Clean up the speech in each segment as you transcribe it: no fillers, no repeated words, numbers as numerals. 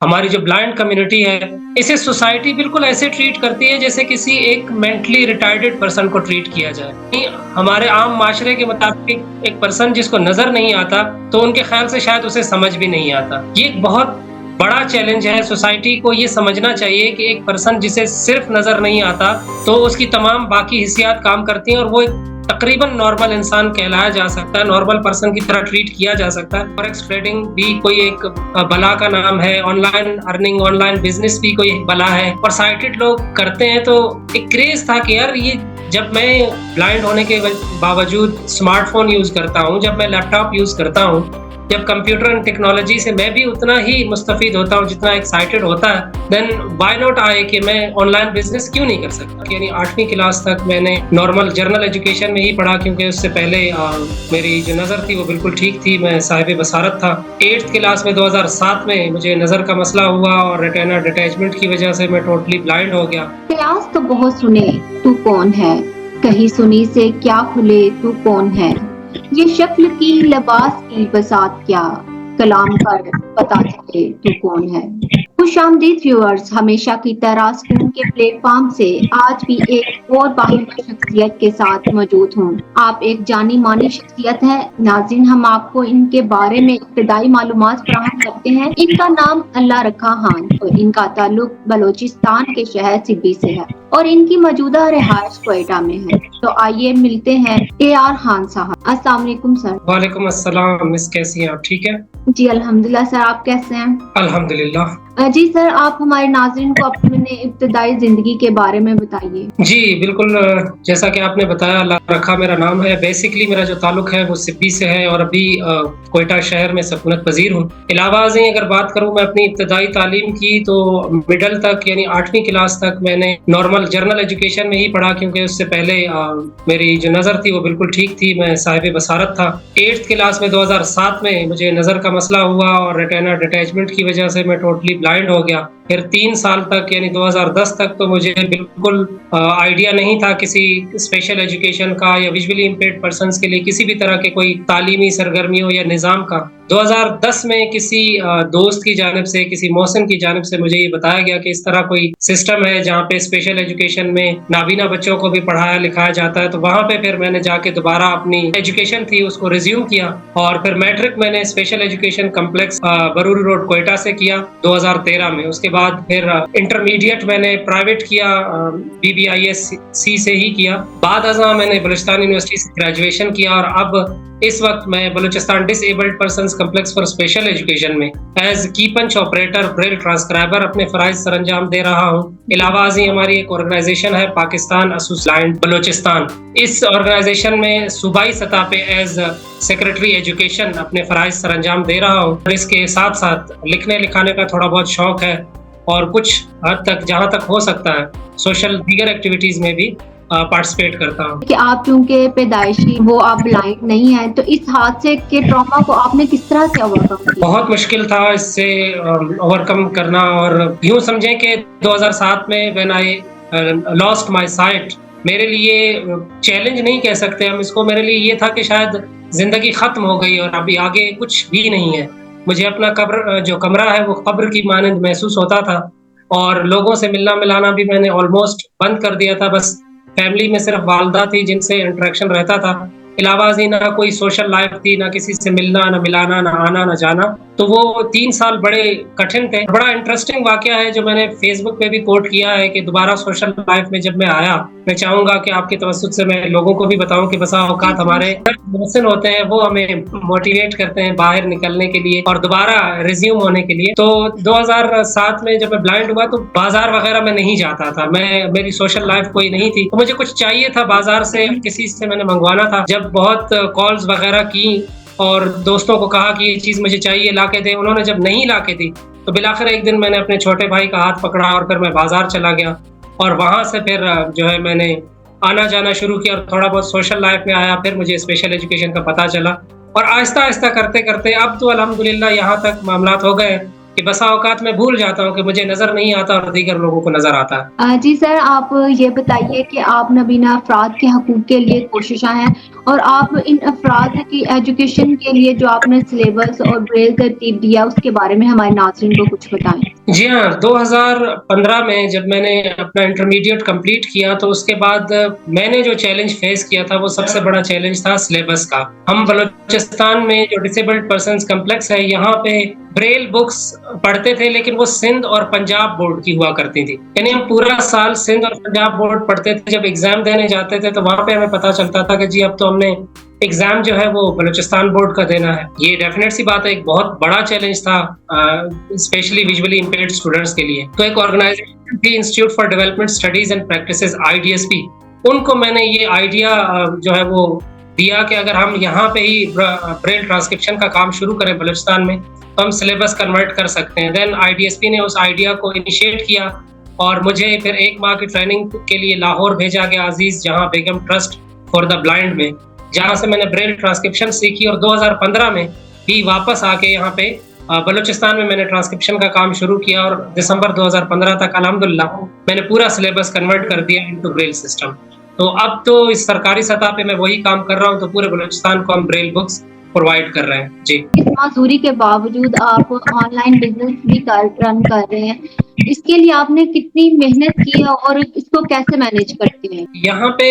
ہماری جو blind community ہے اسے سوسائٹی بالکل ایسے ٹریٹ کرتی ہے جیسے کسی ایک مینٹلی ریٹارڈڈ پرسن کو ٹریٹ کیا جائے. ہمارے عام معاشرے کے مطابق ایک پرسن جس کو نظر نہیں آتا تو ان کے خیال سے شاید اسے سمجھ بھی نہیں آتا. یہ ایک بہت بڑا چیلنج ہے. سوسائٹی کو یہ سمجھنا چاہیے کہ ایک پرسن جسے صرف نظر نہیں آتا تو اس کی تمام باقی حصیات کام کرتی ہیں اور وہ ایک تقریباً نارمل انسان کہلایا جا سکتا ہے, نارمل پرسن کی طرح ٹریٹ کیا جا سکتا ہے. فوریکس ٹریڈنگ بھی کوئی ایک بلا کا نام ہے, on line earning, on line business بھی کوئی ایک بلا ہے, اور سائٹڈ لوگ کرتے ہیں. تو ایک کریز تھا کہ یار یہ جب میں بلائنڈ ہونے کے باوجود اسمارٹ فون یوز کرتا ہوں, جب میں لیپ ٹاپ یوز کرتا ہوں, جب کمپیوٹر اینڈ ٹیکنالوجی سے میں بھی اتنا ہی مستفید ہوتا ہوں جتنا ایکسائٹڈ ہوتا ہے, دین وائی ناٹ آئے کہ میں آن لائن بزنس کیوں نہیں کر سکتا. یعنی 8ویں کلاس تک میں نے نارمل جرنل ایجوکیشن میں ہی پڑھا, کیونکہ اس سے پہلے میری جو نظر تھی وہ بالکل ٹھیک تھی, میں صاحب بصارت تھا. 8th کلاس میں 2007 میں مجھے نظر کا مسئلہ ہوا اور ریٹینا ڈیٹیچمنٹ کی وجہ سے میں ٹوٹلی بلائنڈ ہو گیا. قیاس تو بہت سنے تو کون ہے, کہیں سنی سے کیا کھلے تو کون ہے, یہ شکل کی لباس کی بساط کیا, کلام پر پتا چلے تو کون ہے. خوش آمدید ویورز, ہمیشہ کی طرح اسکرین کے پلیٹ فارم سے آج بھی ایک اور باہمی شخصیت کے ساتھ موجود ہوں. آپ ایک جانی مانی شخصیت ہے. ناظرین, ہم آپ کو ان کے بارے میں ابتدائی معلومات فراہم کرتے ہیں. ان کا نام اللہ رکھا خان اور ان کا تعلق بلوچستان کے شہر سبی سے ہے اور ان کی موجودہ رہائش کوئٹہ میں ہے. تو آئیے ملتے ہیں اے آر خان صاحب. السلام علیکم سر. وعلیکم السلام مس, کیسی ہیں آپ؟ ٹھیک ہے جی الحمدللہ. سر آپ کیسے ہیں؟ الحمدللہ. جی سر, آپ ہمارے ناظرین کو اپنے ابتدائی زندگی کے بارے میں بتائیے. جی بالکل, جیسا کہ آپ نے بتایا, اللہ رکھا میرا نام ہے. بیسکلی میرا جو تعلق ہے وہ سبی سے ہے اور ابھی کوئٹہ شہر میں سکونت پذیر ہوں. علاوہ ازیں اگر بات کروں میں اپنی ابتدائی تعلیم کی, تو مڈل تک یعنی 8ویں کلاس تک میں نے نارمل جرنل ایجوکیشن میں ہی پڑھا, کیونکہ اس سے پہلے میری جو نظر تھی وہ بالکل ٹھیک تھی, میں صاحب بصارت تھا. 8th کلاس میں 2007 میں مجھے نظر کا مسئلہ ہوا اور ریٹینا ڈیٹیچمنٹ کی وجہ سے میں ٹوٹلی بلائنڈ ہو گیا. پھر 3 سال تک یعنی 2010 تک تو مجھے بالکل آئیڈیا نہیں تھا کسی اسپیشل ایجوکیشن کا یا ویژولی امپیئرڈ پرسنس کے لیے کسی بھی طرح کے کوئی تعلیمی سرگرمیوں یا نظام کا. 2010 میں کسی دوست کی جانب سے, کسی محسن کی جانب سے مجھے یہ بتایا گیا کہ اس طرح کوئی سسٹم ہے جہاں پہ اسپیشل ایجوکیشن میں نابینا بچوں کو بھی پڑھایا لکھایا جاتا ہے. تو وہاں پہ پھر میں نے جا کے دوبارہ اپنی ایجوکیشن تھی اس کو ریزیوم کیا, اور پھر میٹرک میں نے special education complex Brewery Road Quetta سے کیا 2013 میں. اس کے بعد پھر انٹرمیڈیٹ میں نے پرائیویٹ کیا, BBISC سے ہی کیا. بعد ازاں میں نے بلوچستان یونیورسٹی سے گریجویشن کیا, اور اب اس وقت میں Balochistan disabled persons complex for special education میں as key punch operator Braille ٹرانسکرائبر اپنے فرائض سر انجام دے رہا ہوں. علاوہ ازیں ہماری ایک آرگنائزیشن ہے پاکستان ایسوسیائشن بلوچستان. اس آرگنائزیشن میں صوبائی سطح پہ ایز سیکرٹری ایجوکیشن اپنے فرائض سر انجام دے رہا ہوں. اس کے ساتھ ساتھ لکھنے لکھانے کا تھوڑا بہت شوق ہے, اور کچھ حد تک جہاں تک ہو سکتا ہے سوشل دیگر ایکٹیویٹیز میں بھی پارٹیسپیٹ کرتا ہوں. کہ آپ چونکہ پیدائشی وہ آپ بلائنڈ نہیں ہیں, تو اس حادثے کے ٹراما کو آپ نے کس طرح سے اوورکم کیا؟ بہت مشکل تھا اس سے اوورکم کرنا, اور یوں سمجھیں کہ 2007 میں when I lost my sight, میرے لیے چیلنج نہیں کہہ سکتے ہم اس کو, میرے لیے یہ تھا کہ شاید زندگی ختم ہو گئی اور ابھی آگے کچھ بھی نہیں ہے. مجھے اپنا جو کمرہ ہے وہ قبر کی مانند محسوس ہوتا تھا, اور لوگوں سے ملنا ملانا بھی میں نے آلموسٹ بند کر دیا تھا. بس فیملی میں صرف والدہ تھی جن سے انٹریکشن رہتا تھا, علاوہ ازیں نہ کوئی سوشل لائف تھی, نہ کسی سے ملنا, نہ ملانا, نہ آنا, نہ جانا. تو وہ 3 سال بڑے کٹھن تھے. بڑا انٹرسٹنگ واقعہ ہے جو میں نے فیس بک پہ بھی کوٹ کیا ہے کہ دوبارہ سوشل لائف میں جب میں آیا, میں چاہوں گا کہ آپ کے توسط سے میں لوگوں کو بھی بتاؤں کہ بسا اوقات ہمارے محسن ہوتے ہیں, وہ ہمیں موٹیویٹ کرتے ہیں باہر نکلنے کے لیے اور دوبارہ ریزیوم ہونے کے لیے. تو 2007 میں جب میں بلائنڈ ہوا تو بازار وغیرہ میں نہیں جاتا تھا, میری سوشل لائف کوئی نہیں تھی, تو مجھے کچھ چاہیے تھا بازار سے, کسی سے میں نے منگوانا تھا. جب بہت کالز وغیرہ کی اور دوستوں کو کہا کہ یہ چیز مجھے چاہیے لا کے دیں, انہوں نے جب نہیں لا کے دی تو بالآخر ایک دن میں نے اپنے چھوٹے بھائی کا ہاتھ پکڑا اور پھر میں بازار چلا گیا, اور وہاں سے پھر جو ہے میں نے آنا جانا شروع کیا اور تھوڑا بہت سوشل لائف میں آیا. پھر مجھے اسپیشل ایجوکیشن کا پتہ چلا, اور آہستہ آہستہ کرتے کرتے اب تو الحمدللہ یہاں تک معاملات ہو گئے کہ بسا اوقات میں بھول جاتا ہوں کہ مجھے نظر نہیں آتا اور دیگر لوگوں کو نظر آتا ہے. جی سر, آپ یہ بتائیے کہ آپ نابینا افراد کے حقوق کے لیے کوششاں ہیں, اور آپ ان افراد کی ایجوکیشن کے لیے جو آپ نے سلیبس اور بریل ترتیب دیا اس کے بارے میں ہمارے ناظرین کو کچھ بتائیں۔ جی ہاں، 2015 میں جب میں نے اپنا انٹرمیڈیٹ کمپلیٹ کیا تو اس کے بعد میں نے جو چیلنج فیس کیا تھا وہ سب سے بڑا چیلنج تھا سلیبس کا۔ ہم بلوچستان میں جو ڈسیبلڈ پرسنز کمپلیکس ہے یہاں پہ بریل بکس پڑھتے تھے لیکن وہ سندھ اور پنجاب بورڈ کی ہوا کرتی تھی، یعنی ہم پورا سال سندھ اور پنجاب بورڈ پڑھتے تھے، جب ایگزام دینے جاتے تھے تو وہاں پہ ہمیں پتہ چلتا تھا کہ جی اب تو ہم نے ایگزام جو ہے وہ بلوچستان بورڈ کا دینا ہے۔ یہ ڈیفینیٹ سی بات ہے، ایک بہت بڑا چیلنج تھا اسپیشلی ویژولی امپیئرڈ اسٹوڈنٹس کے لیے۔ تو ایک آرگنائزیشن تھی institute for development studies and practices IDSP، ان کو میں نے یہ آئیڈیا جو ہے وہ دیا کہ اگر ہم یہاں پہ ہی بریل ٹرانسکرپشن کا کام شروع کریں بلوچستان میں تو ہم سلیبس کنورٹ کر سکتے ہیں۔ دین IDSP نے اس آئیڈیا کو انیشیٹ کیا اور مجھے پھر 1 ماہ کی ٹریننگ کے لیے لاہور بھیجا گیا عزیز جہاں بیگم ٹرسٹ فار دا بلائنڈ میں، جہاں سے میں نے بریل ٹرانسکرپشن سیکھی اور 2015 میں بھی واپس آ کے یہاں پہ بلوچستان میں نے ٹرانسکرپشن کا کام شروع کیا اور دسمبر 2015 تک الحمدللہ میں نے پورا سلیبس کنورٹ کر دیا انٹو بریل سسٹم۔ تو اب تو اس سرکاری سطح پہ میں وہی کام کر رہا ہوں، تو پورے بلوچستان کو ہم بریل بکس پرووائڈ کر رہے ہیں۔ جی، اس معذوری کے باوجود آپ آن لائن بزنس بھی رن کر رہے ہیں، اس کے لیے آپ نے کتنی محنت کی ہے اور اس کو کیسے مینیج کرتے ہیں؟ یہاں پہ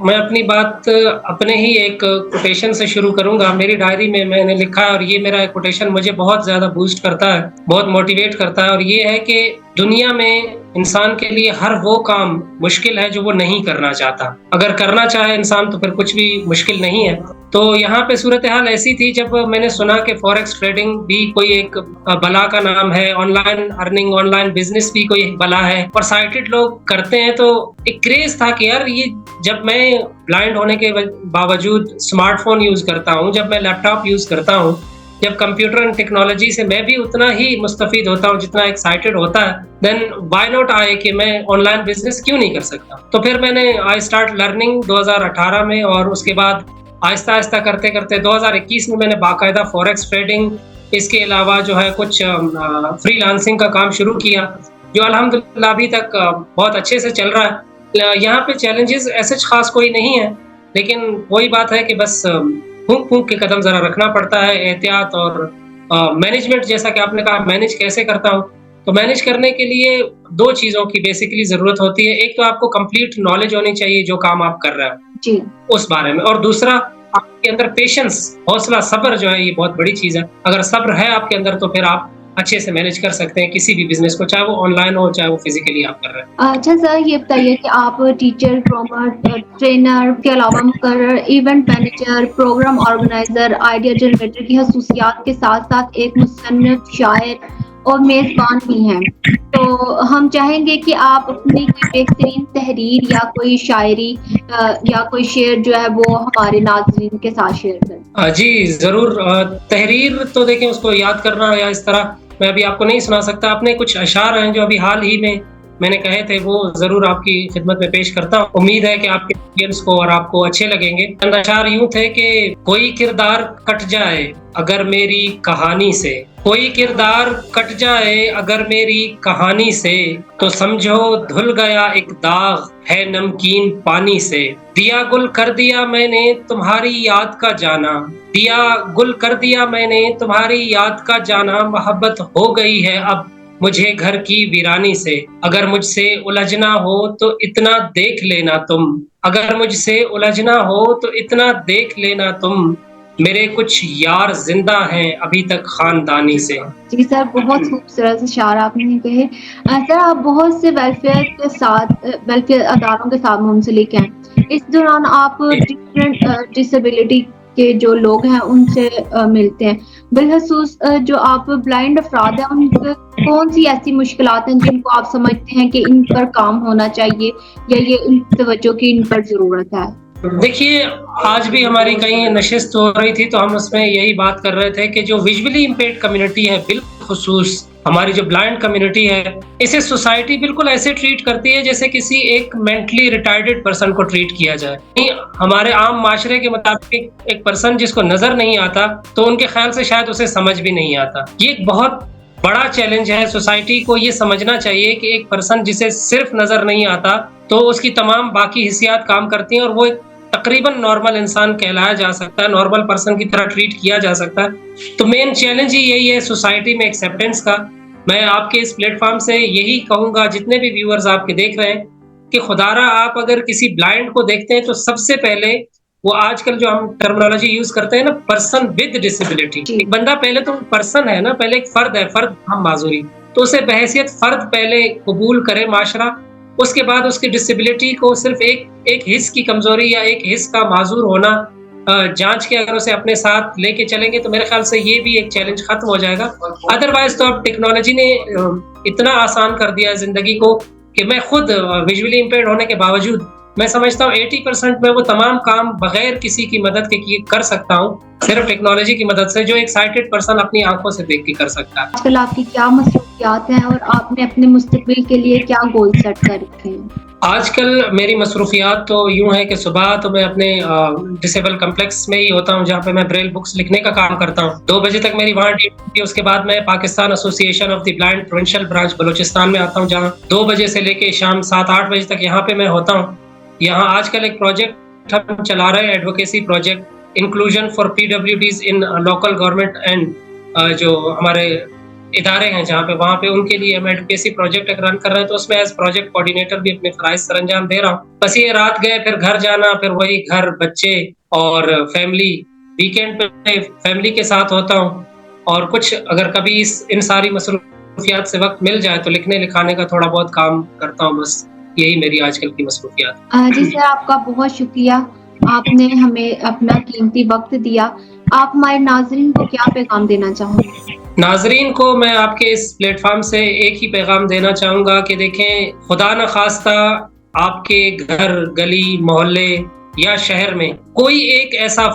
میں اپنی بات اپنے ہی ایک کوٹیشن سے شروع کروں گا۔ میری ڈائری میں میں نے لکھا ہے اور یہ میرا ایک کوٹیشن مجھے بہت زیادہ بوسٹ کرتا ہے، بہت موٹیویٹ کرتا ہے، اور یہ ہے کہ دنیا میں انسان کے لیے ہر وہ کام مشکل ہے جو وہ نہیں کرنا چاہتا، اگر کرنا چاہے انسان تو پھر کچھ بھی مشکل نہیں ہے۔ تو یہاں پہ صورتحال ایسی تھی جب میں نے سنا کہ فوریکس ٹریڈنگ بھی کوئی ایک بلا کا نام ہے، on line earning, on line business بھی کوئی ایک بلا ہے اور سائٹڈ لوگ کرتے ہیں، تو ایک کریز تھا کہ یار یہ جب میں بلائنڈ ہونے کے باوجود اسمارٹ فون یوز کرتا ہوں، جب میں لیپ ٹاپ یوز کرتا ہوں، جب کمپیوٹر اینڈ ٹیکنالوجی سے میں بھی اتنا ہی مستفید ہوتا ہوں جتنا ایکسائٹڈ ہوتا ہے، دین وائی ناٹ آئے کہ میں آن لائن بزنس کیوں نہیں کر سکتا۔ تو پھر میں نے آئی اسٹارٹ لرننگ 2018 میں، اور اس کے بعد آہستہ آہستہ کرتے کرتے 2021 میں نے باقاعدہ فوریکس ٹریڈنگ، اس کے علاوہ جو ہے کچھ فری لانسنگ کا کام شروع کیا جو الحمدللہ ابھی تک بہت اچھے سے چل رہا ہے۔ یہاں پہ چیلنجز ایسے خاص کوئی نہیں ہے، لیکن وہی بات ہے کہ بس پھونک پھونک کے قدم ذرا رکھنا پڑتا ہے، احتیاط اور مینجمنٹ۔ جیسا کہ آپ نے کہا مینج کیسے کرتا ہوں، تو مینج کرنے کے لیے 2 چیزوں کی بیسیکلی ضرورت ہوتی ہے۔ ایک تو آپ کو کمپلیٹ نالج ہونی چاہیے جو کام آپ کر رہے ہیں جی اس بارے میں، اور دوسرا آپ کے اندر پیشنس، حوصلہ، صبر جو ہے یہ بہت بڑی چیز ہے۔ اگر صبر ہے آپ کے اندر تو پھر آپ اچھے سے مینج کر سکتے ہیں کسی بھی بزنس کو، چاہے وہ آن لائن ہو چاہے وہ فزیکلی آپ کر رہے ہیں۔ اچھا سر، یہ بتائیے کہ آپ ٹیچر، ٹرینر کے علاوہ مقرر، event manager, programme organiser, idea generator کی خصوصیات کے ساتھ ساتھ ایک مصنف، شاعر اور میزبان بھی ہیں، تو ہم چاہیں گے کہ آپ اپنی کوئی بہترین تحریر یا کوئی شاعری یا کوئی شعر جو ہے وہ ہمارے ناظرین کے ساتھ شیئر کریں۔ جی ضرور۔ تحریر تو دیکھیں اس کو یاد کرنا یا اس طرح میں ابھی آپ کو نہیں سنا سکتا۔ اپنے کچھ اشعار ہیں جو ابھی حال ہی میں نے کہے تھے، وہ ضرور آپ کی خدمت میں پیش کرتا ہوں، امید ہے کہ آپ کے آڈینس کو اور آپ کو اچھے لگیں گے۔ چند اشعار یوں تھے کہ کوئی کردار کٹ جائے اگر میری کہانی سے، کوئی کردار کٹ جائے اگر میری کہانی سے، تو سمجھو دھل گیا ایک داغ ہے نمکین پانی سے، دیا گل کر دیا میں نے تمہاری یاد کا جانا، دیا گل کر دیا میں نے تمہاری یاد کا جانا، محبت ہو گئی ہے اب مجھے گھر کی ویرانی سے، اگر مجھ سے الجھنا ہو تو اتنا دیکھ لینا تم، اگر مجھ سے الجھنا ہو تو اتنا دیکھ لینا تم، میرے کچھ یار زندہ ہیں ابھی تک خاندانی سے۔ جی سر، بہت خوبصورت اشعار آپ نے کہے۔ سر، آپ بہت سے ویلفیئر اداروں کے ساتھ منسلک ہیں، اس دوران آپ ڈفرینٹ ڈسیبلٹی کے جو لوگ ہیں ان سے ملتے ہیں، بالخصوص جو آپ بلائنڈ افراد ہیں، ان کو کون سی ایسی مشکلات ہیں جن کو آپ سمجھتے ہیں کہ ان پر کام ہونا چاہیے یا یہ ان توجہ کی ان پر ضرورت ہے؟ دیکھیے، آج بھی ہماری کہیں نشست ہو رہی تھی تو ہم اس میں یہی بات کر رہے تھے کہ جو ویژولی امپیئرڈ کمیونٹی ہے، بالخصوص ہماری جو بلائنڈ کمیونٹی ہے، اسے سوسائٹی بالکل ایسے ٹریٹ کرتی ہے جیسے کسی ایک مینٹلی ریٹارڈڈ پرسن کو ٹریٹ کیا جائے۔ ہمارے عام معاشرے کے مطابق ایک پرسن جس کو نظر نہیں آتا تو ان کے خیال سے شاید اسے سمجھ بھی نہیں آتا۔ یہ ایک بہت بڑا چیلنج ہے، سوسائٹی کو یہ سمجھنا چاہیے کہ ایک پرسن جسے صرف نظر نہیں آتا تو اس کی تمام باقی حسیات کام کرتی ہیں، اور وہ ایک تقریباً نارمل انسان کہلایا جا سکتا ہے، نارمل پرسن کی طرح ٹریٹ کیا جا سکتا ہے۔ تو مین چیلنج ہی یہی ہے سوسائٹی میں ایکسیپٹینس کا۔ میں آپ کے اس پلیٹ فارم سے یہی کہوں گا، جتنے بھی ویورز آپ کے دیکھ رہے ہیں، کہ خدا را آپ اگر کسی بلائنڈ کو دیکھتے ہیں تو سب سے پہلے وہ آج کل جو ہم ٹرمنالوجی یوز کرتے ہیں نا، پرسن ود ڈسیبلٹی، ایک بندہ پہلے تو پرسن ہے نا، پہلے ایک فرد ہے، فرد ہم معذوری، تو اسے بحیثیت فرد پہلے قبول کرے معاشرہ، اس کے بعد اس کی ڈسیبلٹی کو صرف ایک حص کی کمزوری یا ایک حص کا معذور ہونا جانچ کے اگر اسے اپنے ساتھ لے کے چلیں گے تو میرے خیال سے یہ بھی ایک چیلنج ختم ہو جائے گا۔ ادروائز تو اب ٹیکنالوجی نے اتنا آسان کر دیا ہے زندگی کو کہ میں خود ویژولی امپیئرڈ ہونے کے باوجود میں سمجھتا ہوں 80% میں وہ تمام کام بغیر کسی کی مدد کے کر سکتا ہوں، صرف ٹیکنالوجی کی مدد سے، جو ایک سائٹڈ پرسن اپنی آنکھوں سے دیکھ کے کر سکتا ہے۔ آج کل آپ کی کیا مصروفیات ہیں اور آپ نے اپنے مستقبل کے لیے کیا گول سیٹ کر رکھے ہیں؟ آج کل میری مصروفیات تو یوں ہے کہ صبح تو میں اپنے ڈسیبل کمپلیکس میں ہی ہوتا ہوں، جہاں پہ میں بریل بکس لکھنے کا کام کرتا ہوں۔ 2 بجے تک میری وہاں ڈیوٹی ہے، اس کے بعد میں پاکستان ایسوسی ایشن of the blind provincial branch Balochistan میں آتا ہوں، جہاں 2 بجے سے لے کے شام 7-8 بجے تک یہاں پہ میں ہوتا ہوں۔ یہاں آج کل ایک پروجیکٹ ہم چلا رہے ہیں، advocacy project, inclusion for PWDs in local government and جو ہمارے ادارے ہیں جہاں پہ، وہاں پہ ان کے لیے ہم ایڈوکیسی پروجیکٹ رن کر رہے ہیں، تو اس میں ایز پروجیکٹ کوآرڈینیٹر بھی اپنے فرائض سر انجام دے رہا ہوں۔ بس یہ رات گئے پھر گھر جانا، پھر وہی گھر، بچے اور فیملی، ویکینڈ پہ فیملی کے ساتھ ہوتا ہوں، اور کچھ اگر کبھی ان ساری مصروفیات سے وقت مل جائے تو لکھنے لکھانے کا تھوڑا بہت کام کرتا ہوں۔ بس یہی میری آج کل کی مصروفیات۔ جی سر، آپ کا بہت شکریہ، آپ نے ہمیں اپنا قیمتی وقت دیا۔ آپ ہمارے ناظرین کو کیا پیغام دینا چاہوں گے؟ ناظرین کو میں آپ کے اس پلیٹ فارم سے ایک ہی پیغام دینا چاہوں گا کہ دیکھیں، خدا نخواستہ آپ کے گھر، گلی، محلے یا شہر میں کوئی ایک ایسا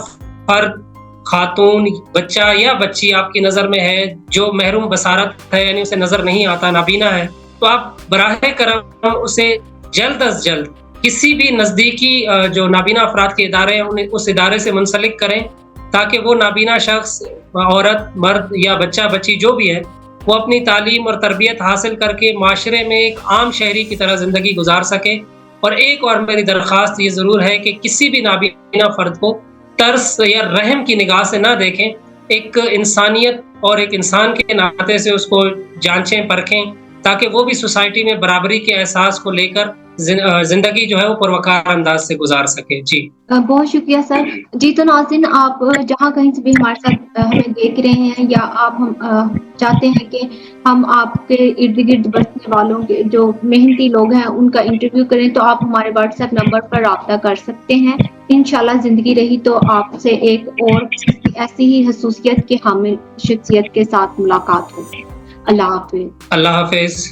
فرد، خاتون، بچہ یا بچی آپ کی نظر میں ہے جو محروم بصارت ہے، یعنی اسے نظر نہیں آتا، نابینا ہے، تو آپ براہ کرم اسے جلد از جلد کسی بھی نزدیکی جو نابینا افراد کے ادارے ہیں انہیں اس ادارے سے منسلک کریں، تاکہ وہ نابینا شخص، عورت، مرد یا بچہ بچی جو بھی ہے، وہ اپنی تعلیم اور تربیت حاصل کر کے معاشرے میں ایک عام شہری کی طرح زندگی گزار سکے۔ اور ایک اور میری درخواست یہ ضرور ہے کہ کسی بھی نابینا فرد کو ترس یا رحم کی نگاہ سے نہ دیکھیں، ایک انسانیت اور ایک انسان کے ناطے سے اس کو جانچیں، پرکھیں، تاکہ وہ بھی سوسائٹی میں برابری کے احساس کو لے کر زندگی جو ہے وہ پروقار انداز سے گزار سکے۔ جی بہت شکریہ سر۔ جی تو ناظرین، آپ جہاں کہیں سے بھی ہمارے ساتھ ہمیں دیکھ رہے ہیں یا آپ ہم چاہتے ہیں کہ ہم آپ کے ارد گرد بسنے والوں کے جو محنتی لوگ ہیں ان کا انٹرویو کریں، تو آپ ہمارے واٹس ایپ نمبر پر رابطہ کر سکتے ہیں۔ انشاءاللہ زندگی رہی تو آپ سے ایک اور ایسی ہی خصوصیت کے حامل شخصیت کے ساتھ ملاقات ہوگی۔ اللہ حافظ۔ اللہ حافظ۔